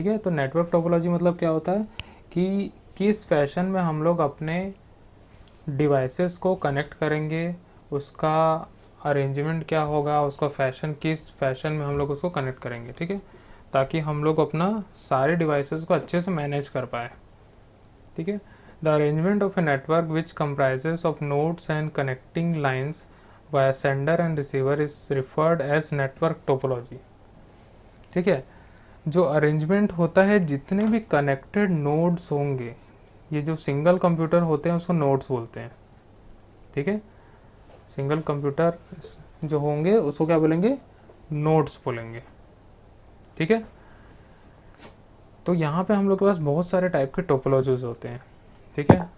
ठीक है। तो नेटवर्क टोपोलॉजी मतलब क्या होता है कि किस फैशन में हम लोग अपने डिवाइसेस को कनेक्ट करेंगे, उसका अरेंजमेंट क्या होगा, उसका फैशन किस फैशन में हम लोग उसको कनेक्ट करेंगे, ठीक है, ताकि हम लोग अपना सारे डिवाइसेस को अच्छे से मैनेज कर पाए, ठीक है। The arrangement of a network which comprises of nodes and connecting lines via sender and receiver is referred as network topology, ठीक है। जो अरेंजमेंट होता है, जितने भी कनेक्टेड नोड्स होंगे, ये जो सिंगल कंप्यूटर होते हैं उसको नोड्स बोलते हैं, ठीक है। सिंगल कंप्यूटर जो होंगे उसको क्या बोलेंगे, नोड्स बोलेंगे, ठीक है। तो यहाँ पे हम लोग के पास बहुत सारे टाइप के टोपोलॉजीज होते हैं, ठीक है।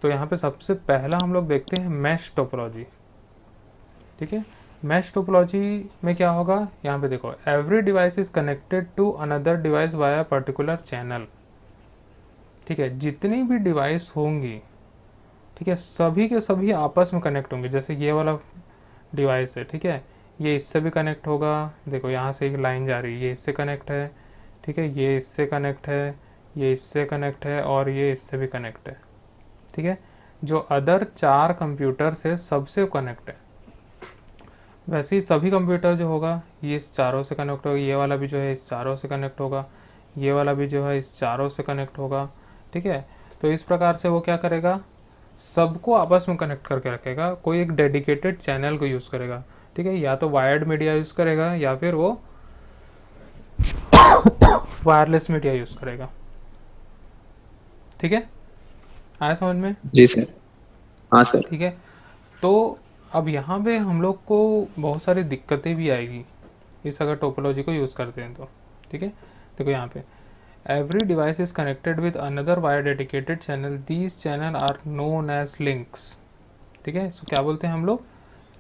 तो यहाँ पे सबसे पहला हम लोग देखते हैं मैश टोपोलॉजी, ठीक है। मैश टोपोलॉजी में क्या होगा, यहाँ पे देखो, every device is connected to another device via particular channel, ठीक है। जितनी भी डिवाइस होंगी, ठीक है, सभी के सभी आपस में कनेक्ट होंगे। जैसे ये वाला डिवाइस है, ठीक है, ये इससे भी कनेक्ट होगा, देखो यहाँ से एक लाइन जा रही है, ये इससे कनेक्ट है, ठीक है, ये इससे कनेक्ट है, ये इससे कनेक्ट है, और ये इससे भी कनेक्ट है, ठीक है। जो अदर 4 कंप्यूटर से सबसे कनेक्ट है, वैसे ही सभी कंप्यूटर जो होगा ये इस चारों से कनेक्ट होगा, ये वाला भी जो है इस चारों से कनेक्ट होगा, ये वाला भी जो है इस चारों से कनेक्ट होगा, ठीक है। तो इस प्रकार से वो क्या करेगा, सबको आपस में कनेक्ट करके रखेगा, कोई एक डेडिकेटेड चैनल को यूज़ करेगा, ठीक है। या तो वायर्ड मीडिया यूज़ करेगा या फिर वो वायरलेस मीडिया यूज़ करेगा, ठीक है। आया समझ में? जी सर। हाँ सर। ठीक है। तो अब यहाँ पे हम लोग को बहुत सारी दिक्कतें भी आएगी इस अगर टोपोलॉजी को यूज़ करते हैं तो, ठीक है। देखो यहाँ पे, every device is connected with another wire dedicated channel, these channel are known as links, ठीक है। इसको क्या बोलते हैं हम लोग,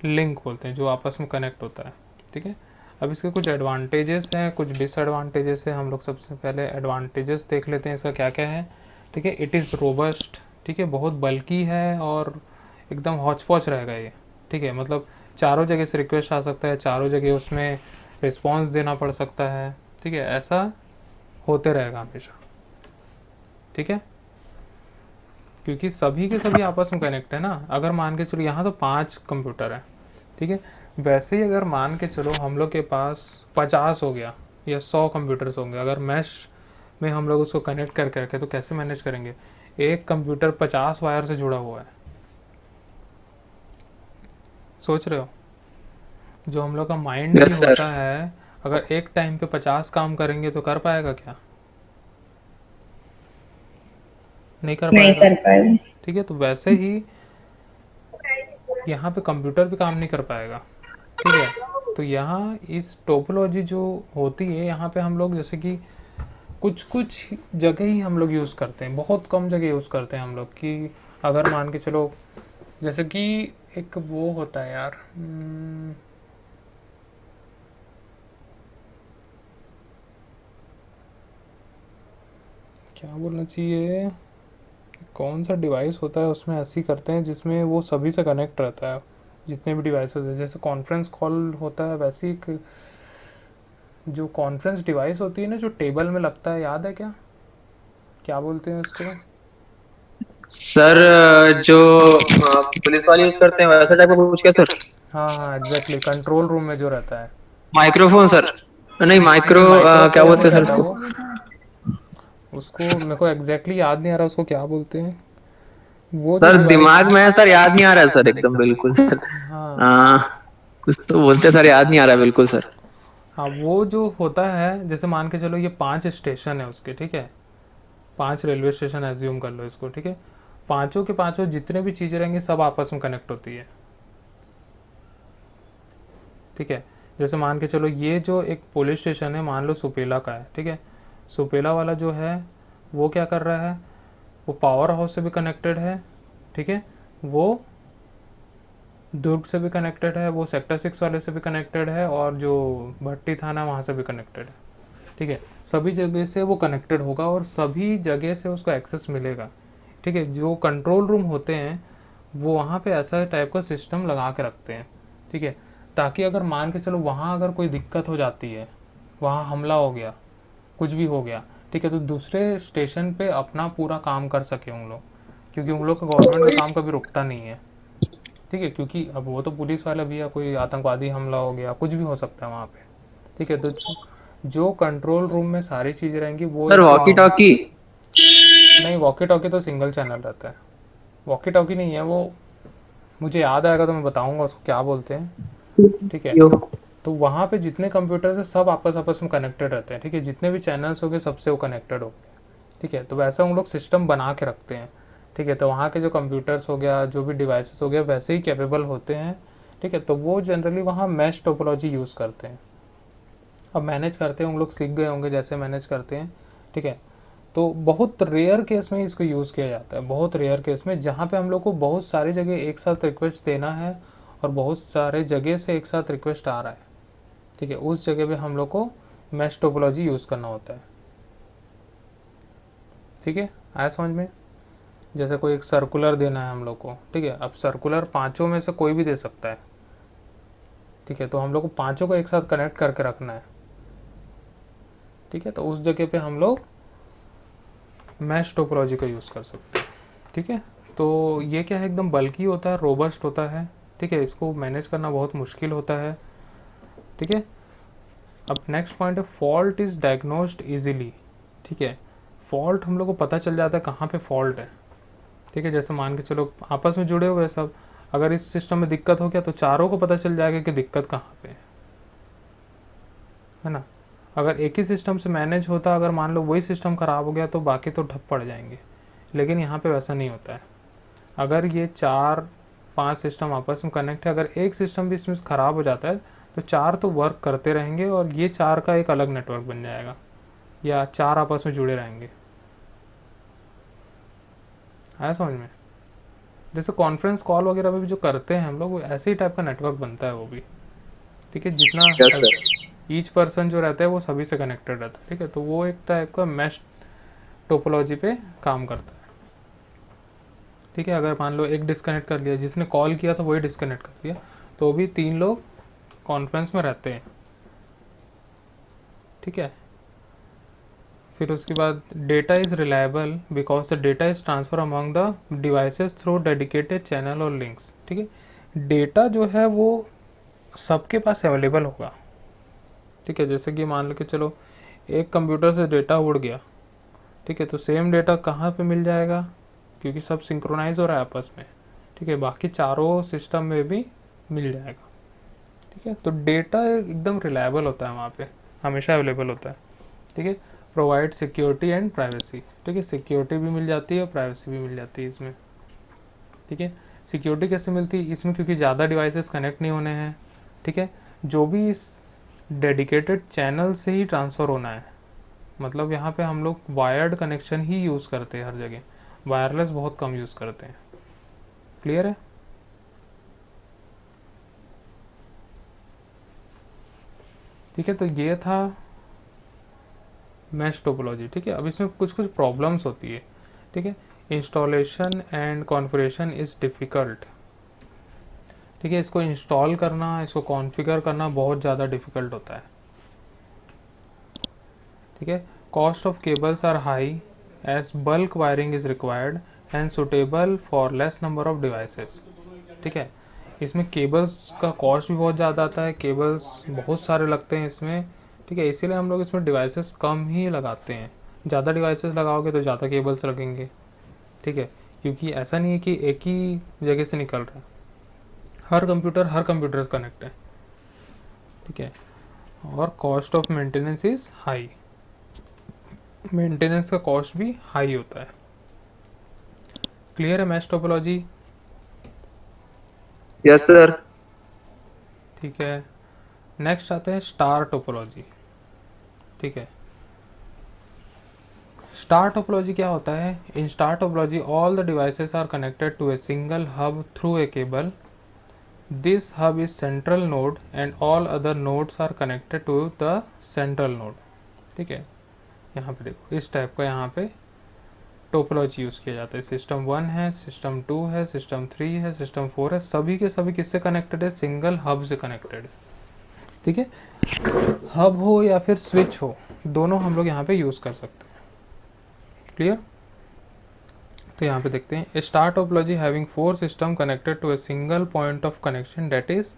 लिंक बोलते हैं, जो आपस में कनेक्ट होता है, ठीक है। अब इसके कुछ एडवांटेजेस हैं, कुछ डिसएडवांटेजेस हैं। हम लोग सबसे पहले एडवांटेजेस देख लेते हैं, इसका क्या क्या है, ठीक है। इट इज़ रोबस्ट, ठीक है, बहुत बल्कि है और एकदम हौच पौच रहेगा ये, ठीक है। मतलब चारों जगह से रिक्वेस्ट आ सकता है, चारों जगह उसमें रिस्पॉन्स देना पड़ सकता है, ठीक है। ऐसा होते रहेगा हमेशा, ठीक है, क्योंकि सभी के सभी आपस में कनेक्ट है ना। अगर मान के चलो यहाँ तो 5 कंप्यूटर है, ठीक है, वैसे ही अगर मान के चलो हम लोग के पास 50 हो गया या 100 कंप्यूटर्स होंगे, अगर मैश में हम लोग उसको कनेक्ट करके रखे तो कैसे मैनेज करेंगे। एक कंप्यूटर 50 वायर से जुड़ा हुआ है, सोच रहे हो, जो हम लोग का माइंड भी यस सर। होता है, अगर एक टाइम पे 50 काम करेंगे तो कर पाएगा क्या, नहीं कर नहीं पाएगा, कर पाएगा। ठीक है। तो वैसे ही यहाँ पे कंप्यूटर भी काम नहीं कर पाएगा, ठीक है। तो यहाँ इस टोपोलॉजी जो होती है, यहाँ पे हम लोग जैसे कि कुछ कुछ जगह ही हम लोग यूज़ करते हैं, बहुत कम जगह यूज़ करते हैं हम लोग, कि अगर मान के चलो जैसे कि एक वो होता है यार, क्या बोलना चाहिए, कौन सा डिवाइस होता है उसमें ऐसे ही करते हैं जिसमें वो सभी से कनेक्ट रहता है, जितने भी डिवाइसेस है, जैसे कॉन्फ्रेंस कॉल होता है, वैसे ही जो कॉन्फ्रेंस डिवाइस होती है ना, जो टेबल में लगता है, याद है क्या, क्या बोलते हैं उसको। सर जो पुलिस वाले यूज करते हैं वैसा टाइप का कुछ क्या सर? हाँ हाँ एग्जैक्टली, कंट्रोल रूम में जो रहता है। Microphone sir. नहीं माइक्रो नहीं क्या माइक्रोफोन बोलते नहीं हैं सर रहता उसको? वो, उसको मेरे को एग्जैक्टली याद नहीं आ रहा उसको क्या बोलते हैं, वो जो सर डिवाइस, दिमाग में है सर, याद नहीं आ रहा है सर एकदम बिल्कुल सर। हाँ कुछ तो बोलते सर, याद नहीं आ रहा है बिल्कुल सर। हाँ, वो जो होता है, जैसे मान के चलो ये 5 स्टेशन है उसके, ठीक है, 5 रेलवे स्टेशन एज्यूम कर लो इसको, ठीक है। पांचों के पांचों जितने भी चीज़ें रहेंगी सब आपस में कनेक्ट होती है, ठीक है। जैसे मान के चलो ये जो एक पुलिस स्टेशन है, मान लो सुपेला का है, ठीक है। सुपेला वाला जो है वो क्या कर रहा है, वो पावर हाउस से भी कनेक्टेड है, ठीक है, वो दुर्ग से भी कनेक्टेड है, वो सेक्टर 6 वाले से भी कनेक्टेड है, और जो भट्टी थाना वहाँ से भी कनेक्टेड है, ठीक है। सभी जगह से वो कनेक्टेड होगा और सभी जगह से उसको एक्सेस मिलेगा, ठीक है। जो कंट्रोल रूम होते हैं वो वहाँ पे ऐसा टाइप का सिस्टम लगा के रखते हैं, ठीक है, ताकि अगर मान के चलो वहाँ अगर कोई दिक्कत हो जाती है, वहाँ हमला हो गया, कुछ भी हो गया, ठीक है, तो दूसरे स्टेशन पे अपना पूरा काम कर सके उन लोग, क्योंकि उन लोग का गवर्नमेंट का काम कभी रुकता नहीं है, ठीक है, क्योंकि अब वो तो पुलिस वाला भी है, कोई आतंकवादी हमला हो गया, कुछ भी हो सकता है वहाँ पे, ठीक है, तो जो कंट्रोल रूम में सारी चीज़ें रहेंगी वो सर एक तो वॉकी टॉकी। नहीं, वॉकी टॉकी तो सिंगल चैनल रहता है, वॉकी टॉकी नहीं है वो, मुझे याद आएगा तो मैं बताऊंगा उसको क्या बोलते हैं, ठीक है, यो। तो वहाँ पे जितने कंप्यूटर्स है सब आपस आपस में कनेक्टेड रहते हैं, ठीक है, जितने भी चैनल्स हो गए सबसे वो कनेक्टेड हो गए, ठीक है, तो वैसा उन लोग सिस्टम बना के रखते हैं, ठीक है, तो वहाँ के जो कंप्यूटर्स हो गया, जो भी डिवाइसेस हो गया, वैसे ही कैपेबल होते हैं, ठीक है, तो वो जनरली वहाँ मैश टोपोलॉजी यूज़ करते हैं। अब मैनेज करते हैं उन लोग सीख गए होंगे जैसे मैनेज करते हैं, ठीक है, तो बहुत रेयर केस में इसको यूज़ किया जाता है, बहुत रेयर केस में, जहाँ पे हम लोग को बहुत सारी जगह एक साथ रिक्वेस्ट देना है और बहुत सारे जगह से एक साथ रिक्वेस्ट आ रहा है, ठीक है, उस जगह पे हम लोग को मैश टोपोलॉजी यूज़ करना होता है, ठीक है, आया समझ में। जैसे कोई एक सर्कुलर देना है हम लोग को, ठीक है, अब सर्कुलर पांचों में से कोई भी दे सकता है, ठीक है, तो हम लोग को पांचों को एक साथ कनेक्ट करके रखना है, ठीक है, तो उस जगह पे हम लोग मैश टोपोलॉजी का यूज़ कर सकते हैं, ठीक है, तो ये क्या है, एकदम बल्कि होता है, रोबस्ट होता है, ठीक है, इसको मैनेज करना बहुत मुश्किल होता है, ठीक है। अब नेक्स्ट पॉइंट है फॉल्ट इज़ डायग्नोस्ड इजीली, ठीक है, फॉल्ट हम लोग को पता चल जाता है कहाँ पे फॉल्ट है, ठीक है, जैसे मान के चलो आपस में जुड़े हुए सब, अगर इस सिस्टम में दिक्कत हो गया तो चारों को पता चल जाएगा कि दिक्कत कहाँ पे है ना। अगर एक ही सिस्टम से मैनेज होता, अगर मान लो वही सिस्टम ख़राब हो गया तो बाकी तो ठप पड़ जाएंगे, लेकिन यहाँ पे वैसा नहीं होता है। अगर ये 4-5 सिस्टम आपस में कनेक्ट है, अगर एक सिस्टम भी इसमें ख़राब हो जाता है तो 4 तो वर्क करते रहेंगे और ये 4 का एक अलग नेटवर्क बन जाएगा, या 4 आपस में जुड़े रहेंगे। आया समझ में। जैसे कॉन्फ्रेंस कॉल वगैरह पे भी जो करते हैं हम लोग, वो ऐसे ही टाइप का नेटवर्क बनता है वो भी, ठीक है, जितना यस सर। ईच पर्सन जो रहता है वो सभी से कनेक्टेड रहता है, ठीक है, तो वो एक टाइप का मैश टोपोलॉजी पे काम करता है, ठीक है। अगर मान लो एक डिस्कनेक्ट कर लिया, जिसने कॉल किया था वही डिस्कनेक्ट कर दिया, तो भी 3 लोग कॉन्फ्रेंस में रहते हैं, ठीक है। फिर उसके बाद data is reliable because the data is transfer among the devices through dedicated channel और लिंक्स, ठीक है, डेटा जो है वो सबके पास अवेलेबल होगा, ठीक है, जैसे कि मान लो कि चलो एक कंप्यूटर से डेटा उड़ गया, ठीक है, तो सेम डेटा कहाँ पे मिल जाएगा, क्योंकि सब सिंक्रोनाइज हो रहा है आपस में, ठीक है, बाकी चारों सिस्टम में भी मिल जाएगा, ठीक है, तो डेटा एकदम रिलायबल होता है वहाँ पे, हमेशा अवेलेबल होता है, ठीक है। प्रोवाइड सिक्योरिटी एंड प्राइवेसी, ठीक है, सिक्योरिटी भी मिल जाती है और प्राइवेसी भी मिल जाती है इसमें, ठीक है। सिक्योरिटी कैसे मिलती है इसमें, क्योंकि ज़्यादा डिवाइसेस कनेक्ट नहीं होने हैं, ठीक है, जो भी इस डेडिकेटेड चैनल से ही ट्रांसफ़र होना है, मतलब यहाँ पे हम लोग वायर्ड कनेक्शन ही यूज़ करते हैं हर जगह, वायरलेस बहुत कम यूज़ करते हैं। क्लियर है। ठीक है, तो ये था मैश टोपोलॉजी, ठीक है। अब इसमें कुछ कुछ प्रॉब्लम्स होती है, ठीक है। Installation and configuration is difficult, ठीक है, इसको इंस्टॉल करना, इसको कॉन्फ़िगर करना बहुत ज़्यादा डिफ़िकल्ट होता है, ठीक है। Cost of cables are high as bulk wiring is required and suitable for less number of devices, ठीक है। इसमें केबल्स का कॉस्ट भी बहुत ज़्यादा आता है, केबल्स बहुत सारे लगते हैं इसमें, ठीक है, इसीलिए हम लोग इसमें डिवाइसेस कम ही लगाते हैं। ज़्यादा डिवाइसेस लगाओगे तो ज़्यादा केबल्स लगेंगे, ठीक है, क्योंकि ऐसा नहीं है कि एक ही जगह से निकल रहा है, हर कंप्यूटर से कनेक्ट है, ठीक है। और cost of maintenance is high, maintenance का कॉस्ट भी हाई होता है। क्लियर है मैश टोपोलॉजी। Yes sir. ठीक है, नेक्स्ट आते हैं स्टार टोपोलॉजी, ठीक है। स्टार टोपोलॉजी क्या होता है, in star topology all the devices are connected to a single hub through a cable, this hub is central node and all other nodes are connected to the central node, ठीक है। यहाँ पे देखो इस type का यहाँ पे topology use किया जाता है। सिस्टम 1 है, सिस्टम 2 है, सिस्टम 3 है, सिस्टम 4 है, सभी के सभी किससे कनेक्टेड है, सिंगल हब से कनेक्टेड है, ठीक है। हब हो या फिर स्विच हो, दोनों हम लोग यहाँ पे यूज़ कर सकते हैं। क्लियर? तो यहाँ पे देखते हैं, a star topology having 4 system connected to a single point of connection that is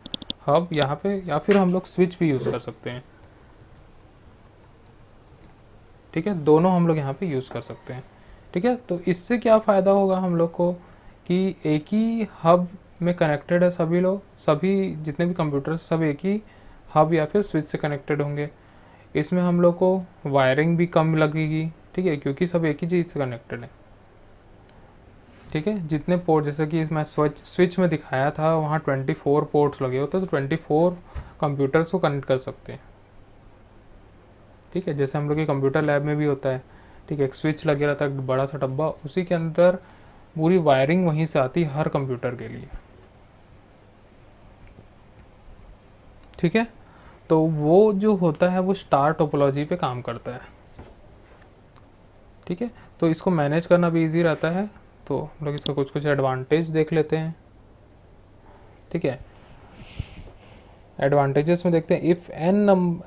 hub, यहाँ पे, या फिर हम लोग स्विच भी यूज़ कर सकते हैं। ठीक है, दोनों हम लोग यहाँ पे यूज़ कर सकते हैं। ठीक है, तो इससे क्या फ़ायदा होगा हम लोग को कि एक ही हब में कनेक्टेड है सभी लोग, सभी जितने भी कंप्यूटर सब एक ही हब या फिर स्विच से कनेक्टेड होंगे। इसमें हम लोग को वायरिंग भी कम लगेगी। ठीक है, क्योंकि सब एक ही चीज़ से कनेक्टेड है। ठीक है, जितने पोर्ट, जैसे कि मैं स्विच में दिखाया था, वहाँ 24 पोर्ट्स लगे होते हैं, तो 24 कंप्यूटर्स को कनेक्ट कर सकते हैं। ठीक है, जैसे हम लोग के कंप्यूटर लैब में भी होता है। ठीक है, एक स्विच लगे रहता है, बड़ा सा डब्बा, उसी के अंदर पूरी वायरिंग वहीं से आती है हर कंप्यूटर के लिए। ठीक है, तो वो जो होता है वो स्टार टोपोलॉजी पे काम करता है। ठीक है, तो इसको मैनेज करना भी इजी रहता है। तो हम लोग इसका कुछ कुछ एडवांटेज देख लेते हैं। ठीक है, एडवांटेजेस में देखते हैं, if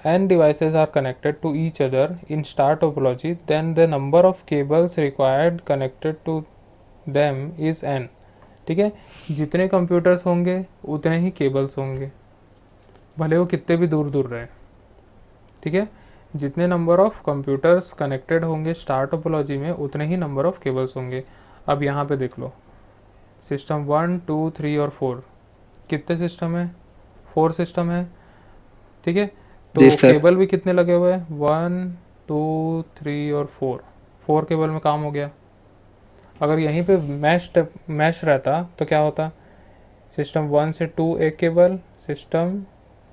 n devices are connected to each other in star topology then the number of cables required connected to them is n। ठीक है, जितने कंप्यूटर्स होंगे उतने ही केबल्स होंगे, भले वो कितने भी दूर दूर रहे। ठीक है, जितने नंबर ऑफ कंप्यूटर्स कनेक्टेड होंगे स्टार टोपोलॉजी में उतने ही नंबर ऑफ केबल्स होंगे। अब यहाँ पे देख लो, सिस्टम 1 2 3 और 4, कितने सिस्टम है? 4 सिस्टम है। ठीक है, जी तो सर। केबल भी कितने लगे हुए हैं? 1 2 3 और 4 केबल में काम हो गया। अगर यहीं पे मैश रहता तो क्या होता? सिस्टम 1 से 2 एक केबल, सिस्टम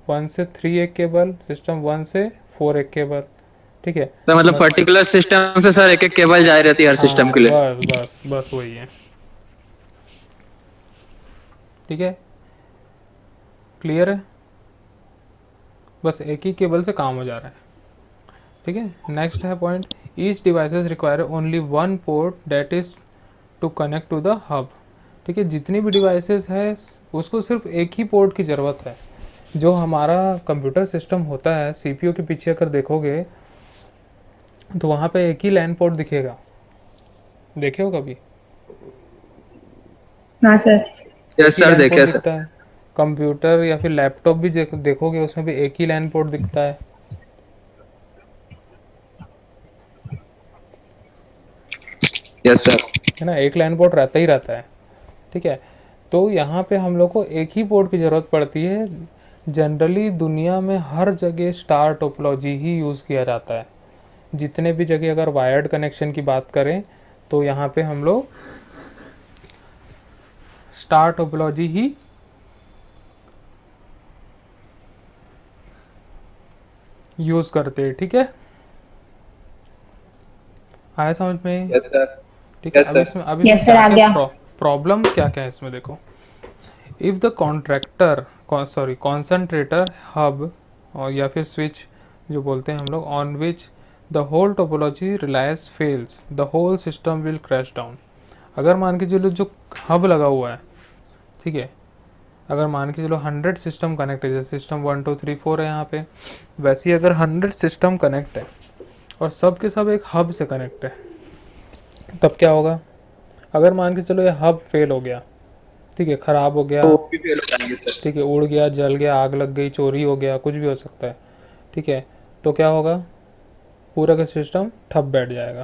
1 से 3 एक केबल, सिस्टम 1 से 4 एक केबल। ठीक है, तो मतलब मत पर्टिकुलर सिस्टम से सर एक एक केबल जा रहती है हर सिस्टम हाँ, के लिए। बस बस बस वही है। ठीक है, क्लियर है? बस एक ही केबल से काम हो जा रहा है। ठीक है, नेक्स्ट है point, each devices require only one port that is to connect to the hub. ठीक है, जितनी भी डिवाइसेस है उसको सिर्फ एक ही पोर्ट की ज़रूरत है। जो हमारा कंप्यूटर सिस्टम होता है, सीपीयू के पीछे अगर देखोगे तो वहाँ पे एक ही लैन पोर्ट दिखेगा, देखे हो कभी? हाँ सर। एक यस ही सर, लैन पोर्ट देखिए सर। दिखता है। कंप्यूटर या फिर लैपटॉप भी देखोगे, उसमें भी एक ही लैन पोर्ट दिखता है। Yes sir. है ना, एक लैन पोर्ट रहता ही रहता है। ठीक है, तो यहाँ पे हम लोग को एक ही पोर्ट की ज़रूरत पड़ती है। जनरली दुनिया में हर जगह स्टार टोपोलॉजी ही यूज़ किया जाता है। जितने भी जगह अगर वायर्ड कनेक्शन की बात करें तो यहाँ पे हम लोग स्टार टोपोलॉजी ही यूज़ करते हैं। ठीक है, आया समझ में? Yes sir. ठीक है, यस अब सर। इसमें अब इसमें यस सर, क्या आ क्या गया। प्रॉब्लम क्या क्या है इसमें देखो। If the contractor concentrator hub और या फिर स्विच जो बोलते हैं हम लोग, on which the whole topology reliance fails the whole system will crash down. अगर मान के चलो जो हब लगा हुआ है, ठीक है, अगर मान के चलो 100 सिस्टम कनेक्ट है, जैसे सिस्टम 1 2 3 4 है यहाँ पे, वैसे ही अगर 100 सिस्टम कनेक्ट है और सब के सब एक हब से कनेक्ट है, तब क्या होगा? अगर मान के चलो ये हब फेल हो गया, ठीक है, ख़राब हो गया, तो वो भी फेल हो जाएंगे सर। ठीक है, उड़ गया, जल गया, आग लग गई, चोरी हो गया, कुछ भी हो सकता है। ठीक है, तो क्या होगा? पूरा का सिस्टम ठप बैठ जाएगा।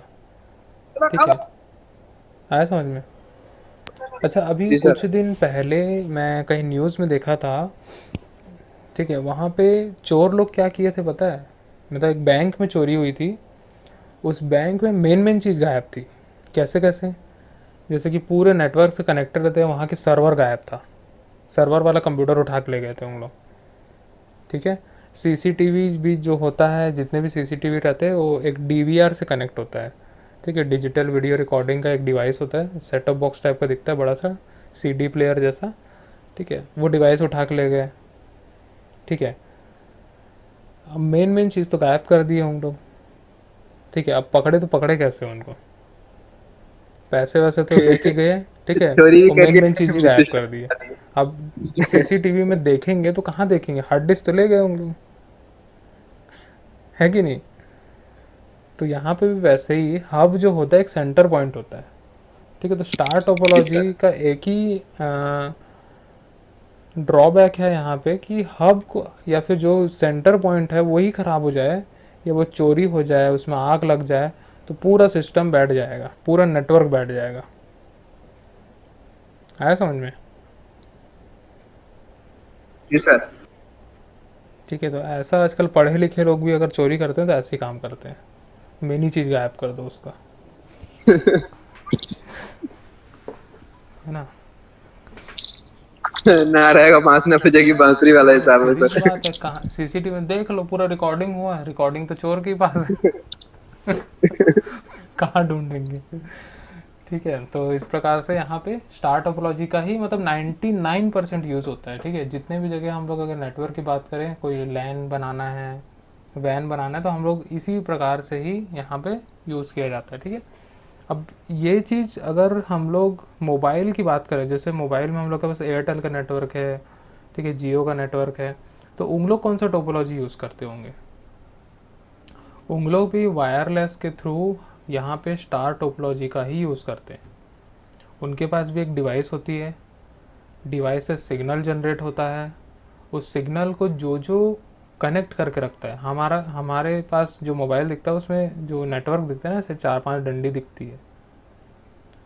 ठीक है, आया समझ में? अच्छा, अभी जी कुछ सर। दिन पहले मैं कहीं न्यूज़ में देखा था। ठीक है, वहाँ पे चोर लोग क्या किए थे पता है? मतलब एक बैंक में चोरी हुई थी। उस बैंक में मेन मेन चीज़ गायब थी। कैसे कैसे? जैसे कि पूरे नेटवर्क से कनेक्टेड रहते हैं, वहाँ के सर्वर गायब था। सर्वर वाला कंप्यूटर उठा के ले गए थे उन लोग। ठीक है, सीसीटीवी भी जो होता है, जितने भी सीसीटीवी रहते हैं वो एक डीवीआर से कनेक्ट होता है। ठीक है, डिजिटल वीडियो रिकॉर्डिंग का एक डिवाइस होता है, सेट टॉप बॉक्स टाइप का दिखता है, बड़ा सा सीडी प्लेयर जैसा। ठीक है, वो डिवाइस उठा के ले गए। ठीक है, अब मेन मेन चीज़ तो गायब कर दिए हम लोग। ठीक है, अब पकड़े तो पकड़े कैसे उनको? पैसे वैसे तो लेके गए। ठीक है, चोरी वो मेन मेन चीज़ ही करके गायब कर सिस्टम। दिए। अब सीसीटीवी में देखेंगे तो कहाँ देखेंगे? हार्ड डिस्क तो ले गए हम लोग। है कि नहीं? तो यहाँ पे भी वैसे ही हब जो होता है एक सेंटर पॉइंट होता है, ठीक है। तो स्टार जी सर। टोपोलॉजी का एक ही ड्रॉबैक है यहाँ पे कि हब को या फिर जो सेंटर पॉइंट है वही ख़राब हो जाए या वो चोरी हो जाए, उसमें आग लग जाए, तो पूरा सिस्टम बैठ जाएगा, पूरा नेटवर्क बैठ जाएगा। आया समझ में? जी सर। ठीक है। तो ऐसा आजकल पढ़े लिखे लोग भी अगर चोरी करते हैं तो ऐसे ही काम करते हैं, मेन ही चीज़ गायब कर दो उसका, है ना? ना रहेगा बांस ना बजेगी बांसुरी वाला हाँ, हिसाब है सीधी सी सर। बात है। कहाँ सीसीटीवी में देख लो, पूरा रिकॉर्डिंग हुआ है, रिकॉर्डिंग तो चोर के ही पास है। कहाँ ढूंढेंगे? ठीक है। तो इस प्रकार से यहाँ पे स्टार टोपोलॉजी का ही मतलब 99% यूज़ होता है, ठीक है। जितने भी जगह हम लोग अगर नेटवर्क की बात करें, कोई लैन बनाना है, वैन बनाना है, तो हम लोग इसी प्रकार से ही यहाँ पे यूज़ किया जाता है, ठीक है। अब ये चीज़ अगर हम लोग मोबाइल की बात करें, जैसे मोबाइल में हम लोग के पास एयरटेल का नेटवर्क है, ठीक है, जियो का नेटवर्क है, तो उन लोग कौन सा टोपोलॉजी यूज़ करते होंगे? उन लोग भी वायरलेस के थ्रू यहाँ पे स्टार टोपोलॉजी का ही यूज़ करते हैं। उनके पास भी एक डिवाइस होती है, डिवाइस से सिग्नल जनरेट होता है, उस सिग्नल को जो जो कनेक्ट करके रखता है, हमारे पास जो मोबाइल दिखता है उसमें जो नेटवर्क दिखता है ना, ऐसे 4-5 डंडी दिखती है,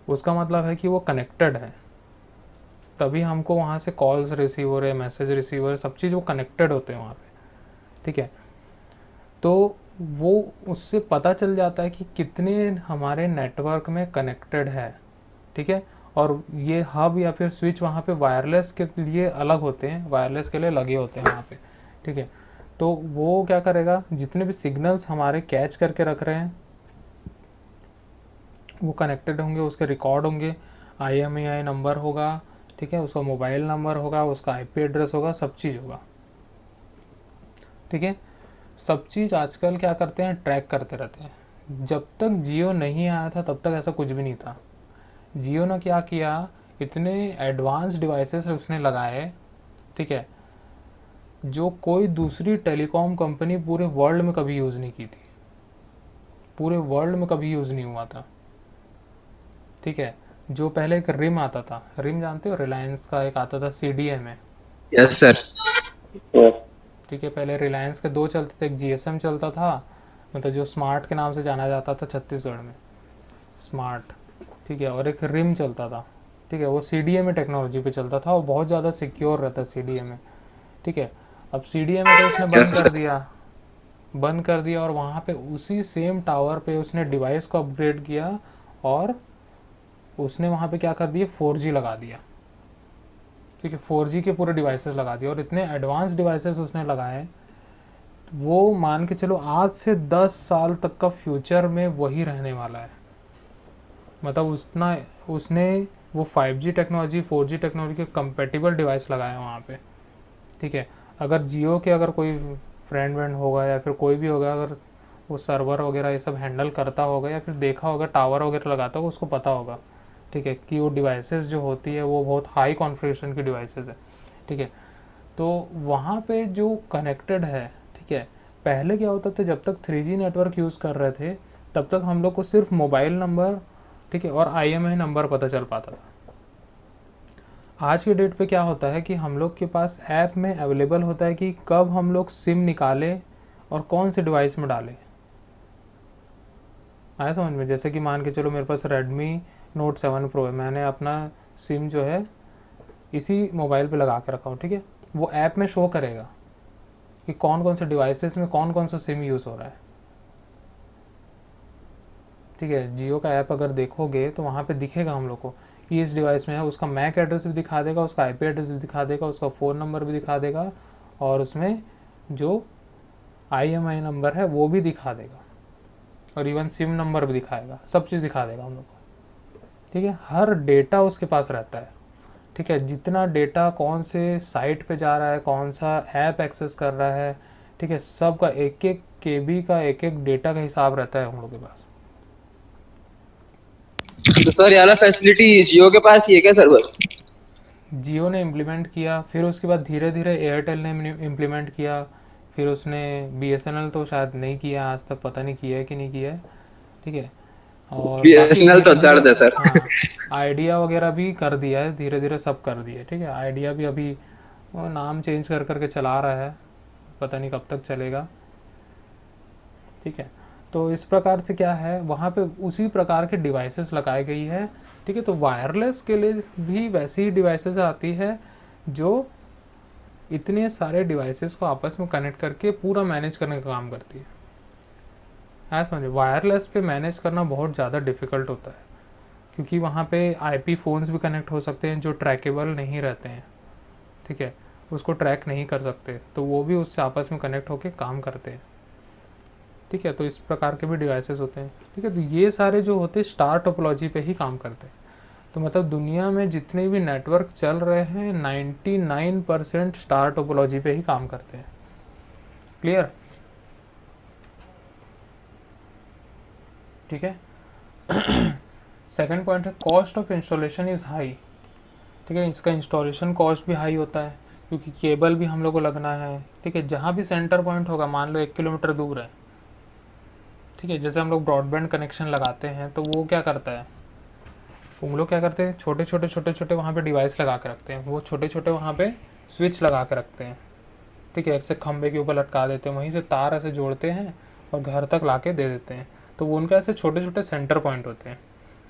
उसका मतलब है कि वो कनेक्टेड है। तभी हमको वहाँ से कॉल्स रिसीव हो रहे हैं, मैसेज रिसीवर, सब चीज़ वो कनेक्टेड होते हैं वहाँ पे, ठीक है। तो वो उससे पता चल जाता है कि कितने हमारे नेटवर्क में कनेक्टेड है, ठीक है। और ये हब या फिर स्विच वहाँ पे वायरलेस के लिए अलग होते हैं, वायरलेस के लिए लगे होते हैं वहाँ पे, ठीक है। तो वो क्या करेगा, जितने भी सिग्नल्स हमारे कैच करके रख रहे हैं वो कनेक्टेड होंगे, उसके रिकॉर्ड होंगे, IMEI नंबर होगा, ठीक है, उसका मोबाइल नंबर होगा, उसका IP एड्रेस होगा, सब चीज़ होगा, ठीक है। सब चीज़ आजकल क्या करते हैं, ट्रैक करते रहते हैं। जब तक जियो नहीं आया था तब तक ऐसा कुछ भी नहीं था। जियो ने क्या किया, इतने एडवांस डिवाइसेस उसने लगाए, ठीक है, जो कोई दूसरी टेलीकॉम कंपनी पूरे वर्ल्ड में कभी यूज़ नहीं की थी, पूरे वर्ल्ड में कभी यूज़ नहीं हुआ था, ठीक है। जो पहले एक रिम आता था, रिम जानते हो, रिलायंस का एक आता था CDMA, यस सर। ठीक है। पहले रिलायंस के दो चलते थे, एक GSM चलता था, मतलब जो स्मार्ट के नाम से जाना जाता था छत्तीसगढ़ में, स्मार्ट, ठीक है, और एक रिम चलता था, ठीक है। वो CDMA टेक्नोलॉजी पे चलता था और बहुत ज़्यादा सिक्योर रहता CDMA, ठीक है। अब CDMA तो उसने बंद यस कर सर। दिया, बंद कर दिया, और वहाँ पे उसी सेम टावर पे उसने डिवाइस को अपग्रेड किया, और उसने वहाँ पे क्या कर दिया, 4G लगा दिया, ठीक है। 4G के पूरे डिवाइसेस लगा दिए, और इतने एडवांस डिवाइसेस उसने लगाए, वो मान के चलो आज से 10 साल तक का फ्यूचर में वही रहने वाला है। मतलब उतना उसने वो 5G टेक्नोलॉजी 4G टेक्नोलॉजी के कंपेटिबल डिवाइस लगाए वहाँ पे, ठीक है। अगर जियो के अगर कोई फ्रेंड वेंड होगा या फिर कोई भी होगा, अगर वो सर्वर वगैरह ये सब हैंडल करता होगा या फिर देखा होगा, टावर वगैरह लगाता होगा, उसको पता होगा, ठीक है, कि वो डिवाइसेस जो होती है वो बहुत हाई कॉन्फ़िगरेशन की डिवाइसेस है, ठीक है। तो वहाँ पे जो कनेक्टेड है, ठीक है, पहले क्या होता था, जब तक 3G नेटवर्क यूज़ कर रहे थे तब तक हम लोग को सिर्फ मोबाइल नंबर, ठीक है, और IMEI नंबर पता चल पाता था। आज के डेट पे क्या होता है कि हम लोग के पास ऐप में अवेलेबल होता है कि कब हम लोग सिम निकालें और कौन से डिवाइस में डालें। आया समझ में? जैसे कि मान के चलो मेरे पास Redmi Note 7 Pro है, मैंने अपना सिम जो है इसी मोबाइल पे लगा के रखा हूँ, ठीक है। वो ऐप में शो करेगा कि कौन कौन से डिवाइसेस में कौन कौन सा सिम यूज़ हो रहा है, ठीक है। जियो का ऐप अगर देखोगे तो वहाँ पे दिखेगा हम लोग को कि इस डिवाइस में है, उसका मैक एड्रेस भी दिखा देगा, उसका IP एड्रेस भी दिखा देगा, उसका फ़ोन नंबर भी दिखा देगा, और उसमें जो IMEI नंबर है वो भी दिखा देगा, और इवन सिम नंबर भी दिखाएगा, सब चीज़ दिखा देगा हम लोग को, ठीक है। हर डेटा उसके पास रहता है, ठीक है। जितना डेटा कौन से साइट पे जा रहा है, कौन सा ऐप एक्सेस कर रहा है, ठीक है, सब का एक एक KB का एक एक डेटा का हिसाब रहता है हम लोग के पास। तो सर ये वाला फैसिलिटी जियो के पास ही है क्या सर बस? जियो ने इम्प्लीमेंट किया, फिर उसके बाद धीरे धीरे एयरटेल ने इम्प्लीमेंट किया, फिर उसने BSNL तो शायद नहीं किया आज तक, पता नहीं किया है कि नहीं किया है, ठीक है। और बाकी BSNL धीरे तो धीरे, दर्द है सर। हाँ, आइडिया वगैरह भी कर दिया है, धीरे धीरे सब कर दिया है, ठीक है। आइडिया भी अभी वो नाम चेंज कर करके चला रहा है, पता नहीं कब तक चलेगा, ठीक है। तो इस प्रकार से क्या है, वहाँ पे उसी प्रकार के डिवाइसेस लगाई गई है, ठीक है। तो वायरलेस के लिए भी वैसी ही डिवाइसेस आती है जो इतने सारे डिवाइसेस को आपस में कनेक्ट करके पूरा मैनेज करने का काम करती है। ऐसा समझे, वायरलेस पे मैनेज करना बहुत ज़्यादा डिफिकल्ट होता है, क्योंकि वहाँ पे IP फ़ोन्स भी कनेक्ट हो सकते हैं जो ट्रैकेबल नहीं रहते हैं, ठीक है, उसको ट्रैक नहीं कर सकते, तो वो भी उससे आपस में कनेक्ट होकर काम करते हैं, ठीक है। तो इस प्रकार के भी डिवाइसेस होते हैं, ठीक है। तो ये सारे जो होते हैं स्टार टोपोलॉजी पे ही काम करते हैं। तो मतलब दुनिया में जितने भी नेटवर्क चल रहे हैं 99% स्टार टोपोलॉजी पे ही काम करते हैं। क्लियर, ठीक है। सेकंड पॉइंट है cost of installation is high, ठीक है। इसका इंस्टॉलेशन कॉस्ट भी हाई होता है, क्योंकि केबल भी हम लोग को लगना है, ठीक है। जहाँ भी सेंटर पॉइंट होगा, मान लो 1 किलोमीटर दूर है, ठीक है, जैसे हम लोग ब्रॉडबैंड कनेक्शन लगाते हैं तो वो क्या करता है, वो लोग क्या करते हैं, छोटे छोटे छोटे छोटे वहाँ पे डिवाइस लगा के रखते हैं, वो छोटे छोटे वहाँ पे स्विच लगा के रखते हैं, ठीक है। ऐसे खंबे के ऊपर लटका देते हैं, वहीं से तार ऐसे जोड़ते हैं और घर तक ला के दे देते हैं। तो वो उनका ऐसे छोटे छोटे सेंटर पॉइंट होते हैं।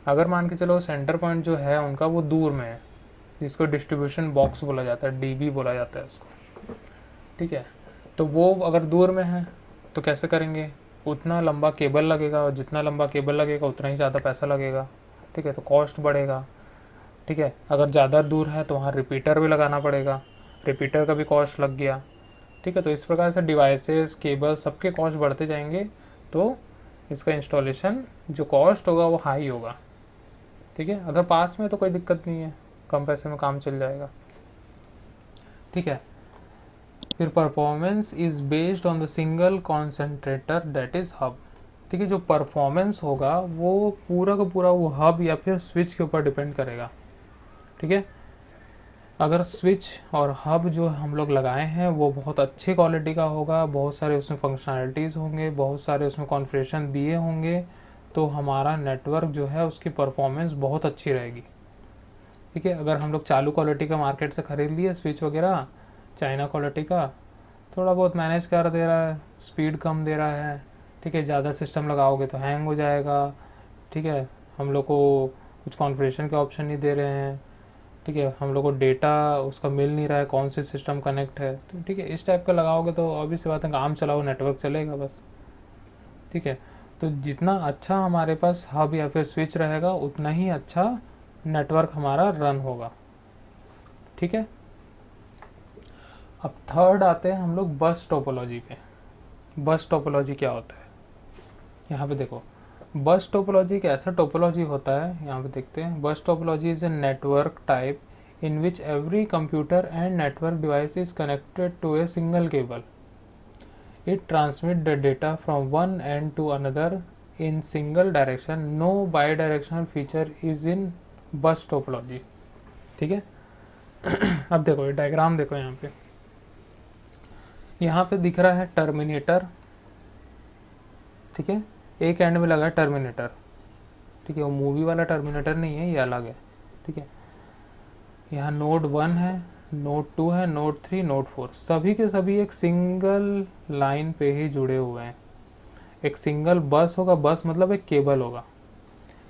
अगर मान के चलो सेंटर पॉइंट जो है उनका वो दूर में है, जिसको डिस्ट्रीब्यूशन बॉक्स बोला जाता है, DB बोला जाता है उसको, ठीक है। तो वो अगर दूर में है तो कैसे करेंगे, उतना लंबा केबल लगेगा, और जितना लंबा केबल लगेगा उतना ही ज़्यादा पैसा लगेगा, ठीक है। तो कॉस्ट बढ़ेगा, ठीक है। अगर ज़्यादा दूर है तो वहाँ रिपीटर भी लगाना पड़ेगा, रिपीटर का भी कॉस्ट लग गया, ठीक है। तो इस प्रकार से डिवाइसेस, केबल, सबके कॉस्ट बढ़ते जाएंगे, तो इसका इंस्टॉलेशन जो कॉस्ट होगा वो हाई होगा, ठीक है। अगर पास में तो कोई दिक्कत नहीं है, कम पैसे में काम चल जाएगा, ठीक है। फिर performance is based on the single concentrator that is hub, ठीक है। जो परफॉर्मेंस होगा वो पूरा का पूरा वो हब या फिर स्विच के ऊपर डिपेंड करेगा, ठीक है। अगर स्विच और हब जो हम लोग लगाए हैं वो बहुत अच्छी क्वालिटी का होगा, बहुत सारे उसमें फंक्शनैलिटीज़ होंगे, बहुत सारे उसमें कॉन्फ़िगरेशन दिए होंगे, तो हमारा नेटवर्क जो है उसकी परफॉर्मेंस बहुत अच्छी रहेगी, ठीक है। अगर हम लोग चालू क्वालिटी का मार्केट से ख़रीद लिए स्विच वगैरह, चाइना क्वालिटी का, थोड़ा बहुत मैनेज कर दे रहा है, स्पीड कम दे रहा है, ठीक है, ज़्यादा सिस्टम लगाओगे तो हैंग हो जाएगा, ठीक है, हम लोग को कुछ कॉन्फ़िगरेशन के ऑप्शन नहीं दे रहे हैं, ठीक है, हम लोग को डेटा उसका मिल नहीं रहा है, कौन सी सिस्टम कनेक्ट है, तो ठीक है, इस टाइप का लगाओगे तो ऑब्वियस सी बात है, काम चलाओ, नेटवर्क चलेगा बस, ठीक है। तो जितना अच्छा हमारे पास हब या फिर स्विच रहेगा उतना ही अच्छा नेटवर्क हमारा रन होगा, ठीक है। अब थर्ड आते हैं हम लोग बस टोपोलॉजी पे। बस टोपोलॉजी क्या होता है, यहाँ पे देखो, बस टोपोलॉजी एक ऐसा टोपोलॉजी होता है, यहाँ पे देखते हैं, बस topology is a network type in which every computer and network device is connected to a single cable. It transmits the data from one end to another in single direction. No bidirectional feature is in bus topology, ठीक है। अब देखो ये diagram देखो, यहाँ पे दिख रहा है टर्मिनेटर, ठीक है, एक एंड में लगा है टर्मिनेटर, ठीक है, वो मूवी वाला टर्मिनेटर नहीं है, ये अलग है, ठीक है। यहाँ नोड 1 है, नोड 2 है, नोड 3, नोड 4, सभी के सभी एक सिंगल लाइन पे ही जुड़े हुए हैं। एक सिंगल बस होगा, बस मतलब एक केबल होगा,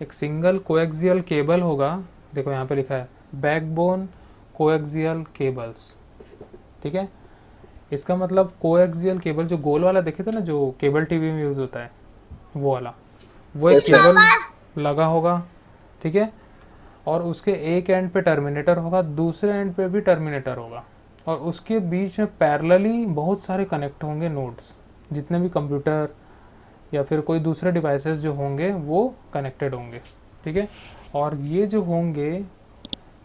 एक सिंगल कोएक्सियल केबल होगा, देखो यहाँ पे लिखा है बैकबोन कोएक्सियल केबल्स, ठीक है। इसका मतलब कोएक्सियल केबल जो गोल वाला देखे थे ना, जो केबल टीवी में यूज़ होता है, वो वाला, वो एक यस सर। केबल लगा होगा, ठीक है। और उसके एक एंड पे टर्मिनेटर होगा, दूसरे एंड पे भी टर्मिनेटर होगा, और उसके बीच में पैरेलली बहुत सारे कनेक्ट होंगे नोड्स, जितने भी कंप्यूटर या फिर कोई दूसरे डिवाइसेस जो होंगे वो कनेक्टेड होंगे, ठीक है। और ये जो होंगे,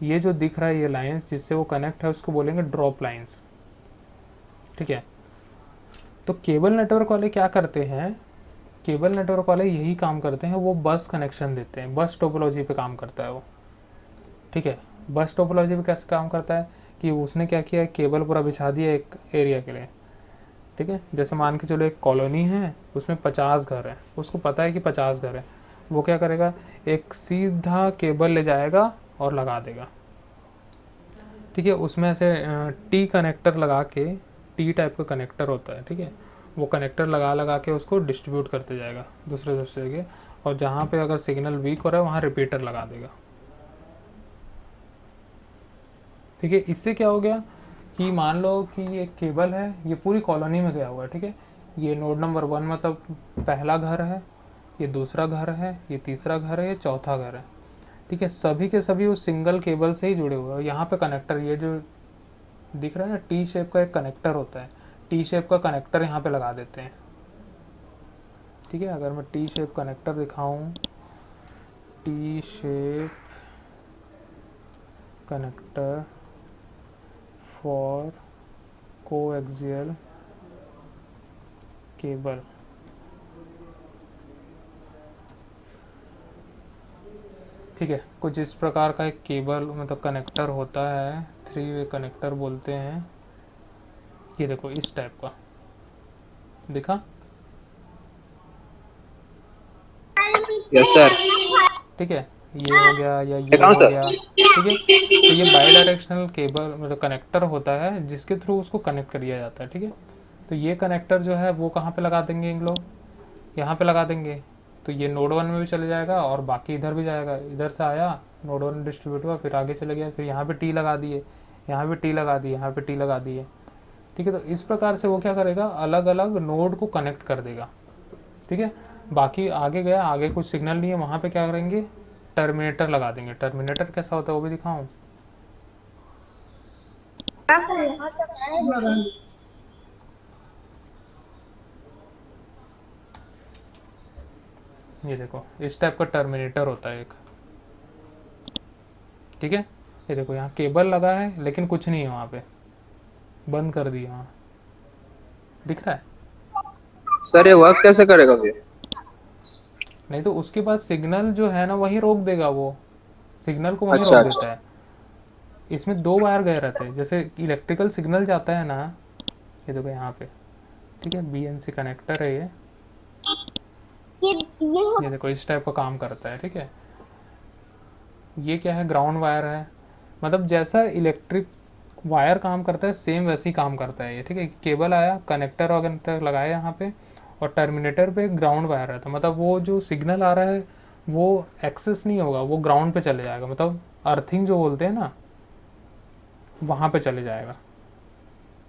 ये जो दिख रहा है ये लाइंस जिससे वो कनेक्ट है उसको बोलेंगे ड्रॉप लाइंस, ठीक है। तो केबल नेटवर्क वाले क्या करते हैं, केबल नेटवर्क वाले यही काम करते हैं, वो बस कनेक्शन देते हैं, बस टोपोलॉजी पे काम करता है वो, ठीक है। बस टोपोलॉजी पे कैसे काम करता है कि उसने क्या किया, केबल पूरा बिछा दिया एक एरिया के लिए, ठीक है, जैसे मान के चलो एक कॉलोनी है, उसमें 50 घर हैं, उसको पता है कि 50 घर है, वो क्या करेगा, एक सीधा केबल ले जाएगा और लगा देगा। ठीक है, उसमें ऐसे टी कनेक्टर लगा के, टी टाइप का कनेक्टर होता है, ठीक है, वो कनेक्टर लगा लगा के उसको डिस्ट्रीब्यूट करते जाएगा दूसरे दूसरे जगह, और जहाँ पे अगर सिग्नल वीक हो रहा है वहाँ रिपीटर लगा देगा। ठीक है, इससे क्या हो गया कि मान लो कि ये केबल है, ये पूरी कॉलोनी में गया हुआ है, ठीक है, ये नोड नंबर 1 मतलब पहला घर है, ये दूसरा घर है, ये तीसरा घर है, ये चौथा घर है। ठीक है, सभी के सभी उस सिंगल केबल से ही जुड़े हुए हैं। यहाँ पे कनेक्टर, ये जो दिख रहा है ना, टी शेप का एक कनेक्टर होता है, टी शेप का कनेक्टर यहाँ पे लगा देते हैं। ठीक है, अगर मैं टी शेप कनेक्टर दिखाऊं, T shape connector for coaxial cable, ठीक है, कुछ इस प्रकार का एक केबल मतलब कनेक्टर होता है, 3 वे कनेक्टर बोलते हैं। ये देखो इस टाइप का दिखा। Yes sir. ठीक है, ये हो गया या ये देख रहा हूँ हो सर। गया। ठीक है, तो ये बाई डायरेक्शनल केबल मतलब कनेक्टर होता है जिसके थ्रू उसको कनेक्ट किया जाता है। ठीक है, तो ये कनेक्टर जो है वो कहाँ पे लगा देंगे इन लोग, यहाँ पे लगा देंगे, तो ये नोड 1 में भी चले जाएगा और बाकी इधर भी जाएगा, इधर से आया नोड 1 डिस्ट्रीब्यूट हुआ, फिर आगे चले गया, फिर यहाँ पे टी लगा दिए, यहाँ पे टी लगा दिए, यहाँ पे टी लगा दिए। ठीक है, तो इस प्रकार से वो क्या करेगा, अलग अलग नोड को कनेक्ट कर देगा। ठीक है, बाकी आगे गया, आगे कुछ सिग्नल नहीं है, वहाँ पे क्या करेंगे, टर्मिनेटर लगा देंगे। टर्मिनेटर कैसा होता है वो भी दिखाऊं। ये देखो इस टाइप का टर्मिनेटर होता है एक। ठीक है, ये देखो यहाँ केबल लगा है लेकिन कुछ नहीं है वहाँ पे, बंद कर दिया वहाँ, दिख रहा है। सर ये वर्क कैसे करेगा फिर? नहीं तो उसके बाद सिग्नल जो है ना वहीं रोक देगा, वो सिग्नल को वहीं रोक अच्छा देता अच्छा। है। इसमें 2 वायर गए रहते हैं, जैसे इलेक्ट्रिकल सिग्नल जाता है ना, ये देखो यहाँ पे। ठीक है, बीएनसी कनेक्टर है ये देखो इस टाइप का काम करता है। ठीक है, ये क्या है, ग्राउंड वायर है, मतलब जैसा इलेक्ट्रिक वायर काम करता है सेम वैसे ही काम करता है ये। ठीक है, केबल आया, कनेक्टर और कनेक्टर लगाया यहाँ पे, और टर्मिनेटर पे ग्राउंड वायर रहता है, मतलब वो जो सिग्नल आ रहा है वो एक्सेस नहीं होगा, वो ग्राउंड पे चले जाएगा, मतलब अर्थिंग जो बोलते हैं ना, वहाँ पे चले जाएगा।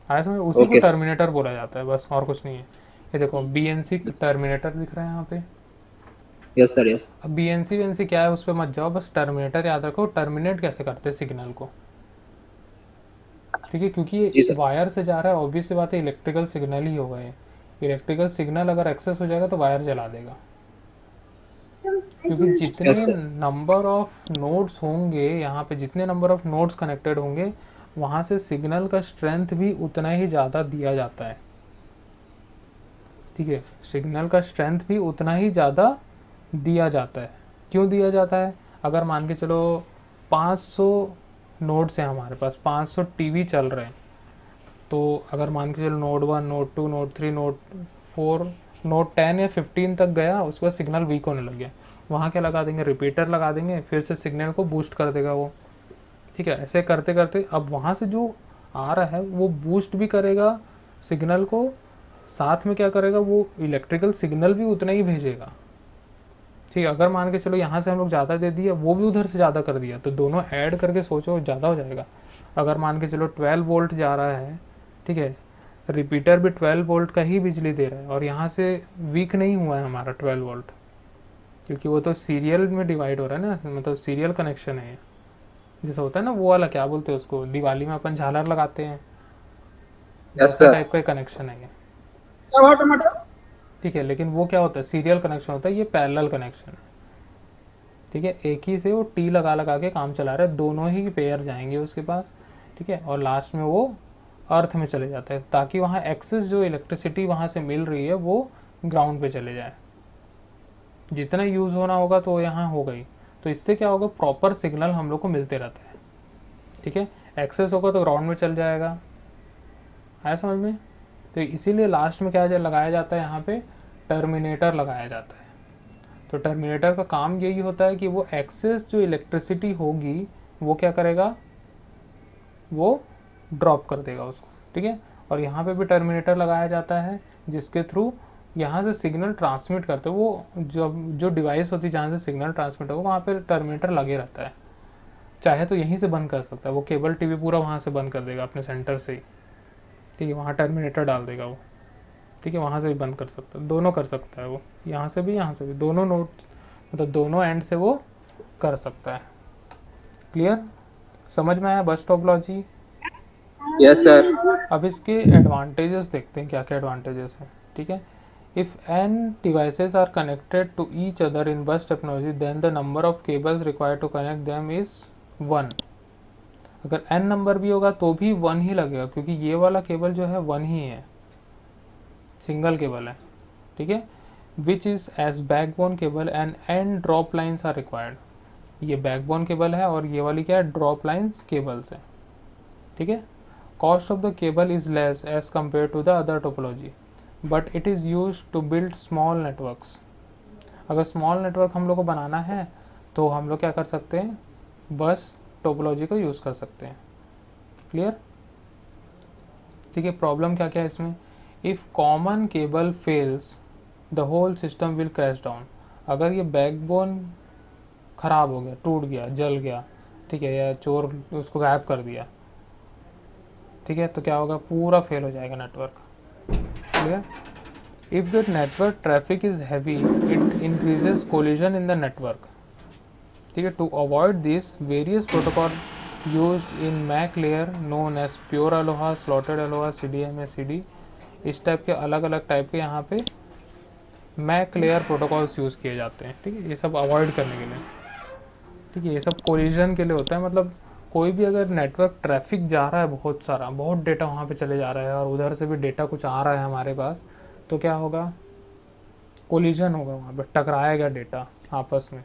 आया समझ, उसी को ओके सर। टर्मिनेटर बोला जाता है, बस और कुछ नहीं है। ये देखो बीएनसी टर्मिनेटर दिख रहा है यहाँ पे। Yes sir yes. अब बीएनसी वीएनसी क्या है उस पर मत जाओ, बस टर्मिनेटर याद रखो, टर्मिनेट कैसे करते हैं सिग्नल को। ठीक है, क्योंकि ये जी सर। वायर से जा रहा है, ऑब्वियस सी बात है इलेक्ट्रिकल सिग्नल ही होगा ये। इलेक्ट्रिकल सिग्नल अगर एक्सेस हो जाएगा तो वायर जला देगा, क्योंकि यस जितने सर। नंबर ऑफ नोड्स होंगे यहाँ पे, जितने नंबर ऑफ नोड्स कनेक्टेड होंगे, वहाँ से सिग्नल का स्ट्रेंथ भी उतना ही ज़्यादा दिया जाता है। ठीक है, सिग्नल का स्ट्रेंथ भी उतना ही ज़्यादा दिया जाता है। क्यों दिया जाता है, अगर मान के चलो 500 नोड्स हैं हमारे पास, 500 टीवी चल रहे हैं, तो अगर मान के चलो node 1 node 2 node 3 node 4 node 10 या 15 तक गया, उसके बाद सिग्नल वीक होने लग गया, वहाँ क्या लगा देंगे, रिपीटर लगा देंगे, फिर से सिग्नल को बूस्ट कर देगा वो। ठीक है, ऐसे करते करते अब वहाँ से जो आ रहा है वो बूस्ट भी करेगा सिग्नल को, साथ में क्या करेगा, वो इलेक्ट्रिकल सिग्नल भी उतना ही भेजेगा। ठीक है, अगर मान के चलो यहाँ से हम लोग ज़्यादा दे दिया, वो भी उधर से ज़्यादा कर दिया, तो दोनों ऐड करके सोचो ज़्यादा हो जाएगा। अगर मान के चलो 12 वोल्ट जा रहा है, ठीक है, रिपीटर भी 12 वोल्ट का ही बिजली दे रहा है, और यहाँ से वीक नहीं हुआ है हमारा 12 वोल्ट, क्योंकि वो तो सीरियल में डिवाइड हो रहा है ना, मतलब सीरियल कनेक्शन है। जैसा होता है ना वो वाला, क्या बोलते हैं उसको, दिवाली में अपन झालर लगाते हैं, यस वैसा सर। टाइप का कनेक्शन है ये। ठीक है, लेकिन वो क्या होता है, सीरियल कनेक्शन होता है, ये पैरेलल कनेक्शन है। ठीक है, एक ही से वो टी लगा लगा के काम चला रहा है, दोनों ही पेयर जाएंगे उसके पास। ठीक है, और लास्ट में वो अर्थ में चले जाते हैं, ताकि वहाँ एक्सेस जो इलेक्ट्रिसिटी वहाँ से मिल रही है वो ग्राउंड पे चले जाए, जितना यूज़ होना होगा तो यहाँ हो गई। तो इससे क्या होगा, प्रॉपर सिग्नल हम लोग को मिलते रहता है। ठीक है, एक्सेस होगा तो ग्राउंड में चल जाएगा। आया समझ में। तो इसीलिए लास्ट में क्या लगाया जाता है, यहाँ पे टर्मिनेटर लगाया जाता है। तो टर्मिनेटर का काम यही होता है कि वो एक्सेस जो इलेक्ट्रिसिटी होगी वो क्या करेगा, वो ड्रॉप कर देगा उसको, ठीक है। और यहाँ पे भी टर्मिनेटर लगाया जाता है जिसके थ्रू यहाँ से सिग्नल ट्रांसमिट करते हैं। वो जो डिवाइस होती है जहाँ से सिग्नल ट्रांसमिट होगा वहाँ पे टर्मिनेटर लगे रहता है। चाहे तो यहीं से बंद कर सकता है, वो केबल टीवी पूरा वहाँ से बंद कर देगा अपने सेंटर से ही, ठीक है। वहाँ टर्मिनेटर डाल देगा वो, ठीक है। वहाँ से भी बंद कर सकता है, दोनों कर सकता है वो, यहाँ से भी यहाँ से भी, दोनों नोड मतलब दोनों एंड से वो कर सकता है। क्लियर, समझ में आया बस टोपोलॉजी? Yes sir. अब इसके एडवांटेजेस देखते हैं क्या क्या एडवांटेजेस हैं, ठीक है। If n devices are connected to each other in bus technology then the number of cables required to connect them is 1। अगर n नंबर भी होगा तो भी 1 ही लगेगा, क्योंकि ये वाला केबल जो है 1 ही है, सिंगल केबल है, ठीक है। Which is as backbone cable and n drop lines are required. ये बैकबोन केबल है और ये वाली क्या है, ड्रॉप लाइन्स केबल्स है, ठीक है। Cost of the cable is less as compare to the other topology but it is use to build small networks. अगर स्मॉल नेटवर्क हम लोग को बनाना है तो हम लोग क्या कर सकते हैं, बस टोपोलॉजी को यूज़ कर सकते हैं। क्लियर, ठीक है। प्रॉब्लम क्या क्या है इसमें, if common cable fails the whole system will crash down. अगर ये बैकबोन ख़राब हो गया, टूट गया, जल गया, ठीक है, या चोर उसको गायब कर दिया, ठीक है, तो क्या होगा, पूरा फेल हो जाएगा network. Clear, if the network traffic is heavy it increases collision in the network, ठीक है। To avoid this various protocol used in MAC layer known as pure ALOHA, slotted ALOHA, CDMA-CD, इस type के अलग अलग type के यहाँ पे Mac layer protocols use किए जाते हैं, ठीक है, ये सब अवॉइड करने के लिए, ठीक है। ये सब कोलिजन के लिए होता है, मतलब कोई भी अगर नेटवर्क ट्रैफिक जा रहा है बहुत सारा, बहुत डेटा वहाँ पे चले जा रहा है और उधर से भी डेटा कुछ आ रहा है हमारे पास, तो क्या होगा, कोलिजन होगा, वहाँ पे टकराएगा डेटा आपस में,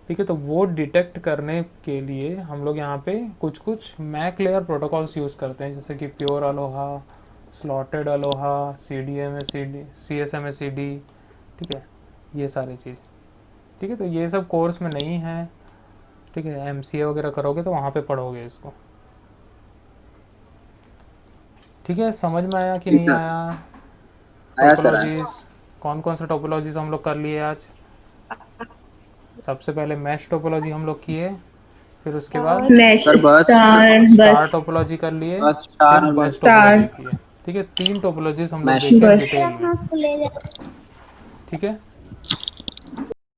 ठीक है। तो वो डिटेक्ट करने के लिए हम लोग यहाँ पे कुछ कुछ मैक लेयर प्रोटोकॉल्स यूज़ करते हैं, जैसे कि pure ALOHA, slotted ALOHA, CDMA-CD, CSMA-CD, ठीक है, ये सारी चीज़, ठीक है। तो ये सब कोर्स में नहीं है, ठीक है। MCA वगैरह करोगे तो वहाँ पे पढ़ोगे इसको, ठीक है। समझ में आया कि नहीं आया? आया सर, आया। टोपोलॉजीज, कौन कौन से टोपोलॉजीज हम लोग कर लिए आज? सबसे पहले मैश टोपोलॉजी हम लोग किए, फिर उसके बाद मैश, सर बस, स्टार, स्टार बस, टोपोलॉजी कर लिए, बस फिर स्टार और बस मैश। टोपोलॉजी स्टार, किए, ठीक है। 3 टोपोलॉजीज हम लोग मैश। देखे बस। डिटेल में, ठीक है।